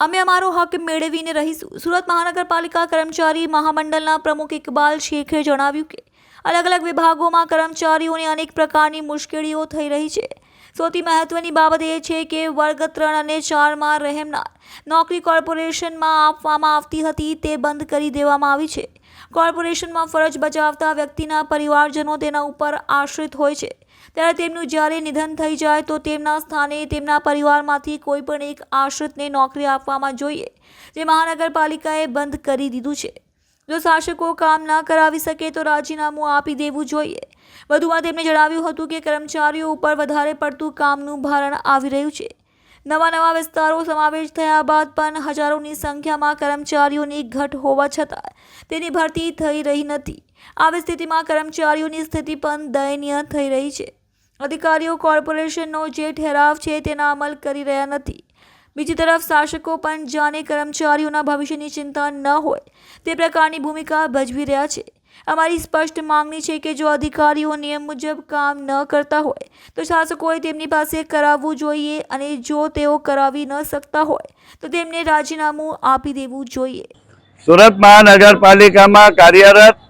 અમે અમારો હક મેળવીને રહીશું। સુરત મહાનગરપાલિકા કર્મચારી મહામંડળના પ્રમુખ ઇકબાલ શેખે જણાવ્યું કે અલગ અલગ વિભાગોમાં કર્મચારીઓને અનેક પ્રકારની મુશ્કેલીઓ થઈ રહી છે। સૌથી મહત્વની બાબત એ છે કે વર્ગ 3 અને 4માં રહેનાર નોકરી કોર્પોરેશનમાં આપવામાં આવતી હતી તે બંધ કરી દેવામાં આવી છે। કોર્પોરેશનમાં ફરજ બજાવતા વ્યક્તિના પરિવારજનો તેના ઉપર આશ્રિત હોય છે, ત્યારે તેમનું જ્યારે નિધન થઈ જાય તો તેમના સ્થાને તેમના પરિવારમાંથી કોઈ પણ એક આશ્રિતને નોકરી આપવામાં જોઈએ, જે મહાનગરપાલિકાએ બંધ કરી દીધું છે। જો શાસકો કામ ન કરાવી શકે તો રાજીનામું આપી દેવું જોઈએ। વધુમાં તેમણે જણાવ્યું હતું કે કર્મચારીઓ ઉપર વધારે પડતું કામનું ભારણ આવી રહ્યું છે। નવા વિસ્તારો સમાવેશ થયા બાદ પણ હજારોની સંખ્યામાં કર્મચારીઓની ઘટ હોવા છતાં તેની ભરતી થઈ રહી નથી। આવી સ્થિતિમાં કર્મચારીઓની સ્થિતિ પણ દયનીય થઈ રહી છે। અધિકારીઓ કોર્પોરેશનનો જે ઠરાવ છે તેના અમલ કરી રહ્યા નથી। બીજી તરફ શાસકો પણ જાણે કર્મચારીઓના ભવિષ્યની ચિંતા ન હોય તે પ્રકારની ભૂમિકા ભજવી રહ્યા છે। અમારી સ્પષ્ટ માંગણી છે કે જો અધિકારીઓ નિયમ મુજબ કામ ન કરતા હોય તો શાસકોએ તેમની પાસે કરાવવું જોઈએ અને જો તેઓ કરાવી ન શકતા હોય તો તેમને રાજીનામું આપી દેવું જોઈએ। સુરત મહાનગરપાલિકામાં કાર્યરત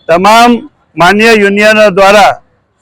તમામ માન્ય યુનિયનો દ્વારા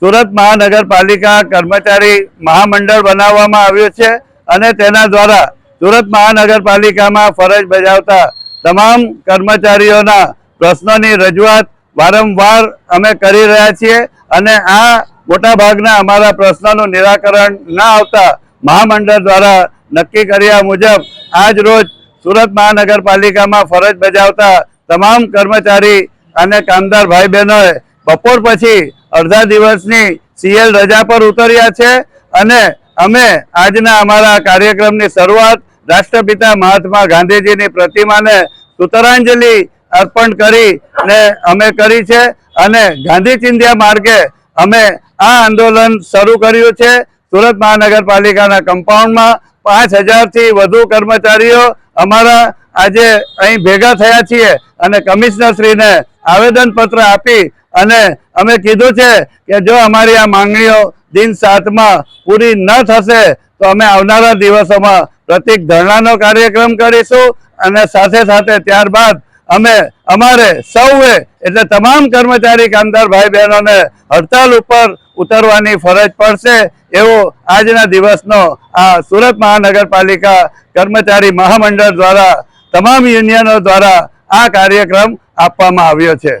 સુરત મહાનગરપાલિકા કર્મચારી મહામંડળ બનાવવામાં આવ્યું છે અને તેના દ્વારા સુરત મહાનગરપાલિકામાં ફરજ બજાવતા તમામ કર્મચારીઓના પ્રશ્નોની રજૂઆત વારંવાર અમે કરી રહ્યા છીએ અને આ મોટાભાગના અમારા પ્રશ્નોનું નિરાકરણ ન આવતા મહામંડળ દ્વારા નક્કી કર્યા મુજબ આજ રોજ સુરત મહાનગરપાલિકામાં ફરજ બજાવતા તમામ કર્મચારી અને કામદાર ભાઈ બહેનોએ બપોર પછી અડધા દિવસની CL રજા પર ઉતર્યા છે અને અમે આજના અમારા કાર્યક્રમની શરૂઆત રાષ્ટ્રપિતા મહાત્મા ગાંધીજીની પ્રતિમાને સૂતરાંજલિ અર્પણ કરીને અમે કરી છે અને ગાંધી ચિંધ્યા માર્ગે અમે આ આંદોલન શરૂ કર્યું છે। સુરત મહાનગરપાલિકાના કમ્પાઉન્ડમાં 5000 થી વધુ કર્મચારીઓ અમારા આજે અહીં ભેગા થયા છીએ અને કમિશનરશ્રીને આવેદનપત્ર આપી અને અમે કીધું છે કે જો અમારી આ માંગણીઓ દિન 7માં પૂરી ન થશે તો અમે આવનારા દિવસોમાં પ્રતિક ધરણાનો કાર્યક્રમ કરીશું અને સાથે સાથે ત્યારબાદ અમે અમારે સૌએ એટલે તમામ કર્મચારી કામદાર ભાઈ બહેનોને હડતાલ ઉપર ઉતરવાની ફરજ પડશે એવો આજના દિવસનો આ સુરત મહાનગરપાલિકા કર્મચારી મહામંડળ દ્વારા તમામ યુનિયનો દ્વારા આ કાર્યક્રમ આપવામાં આવ્યો છે।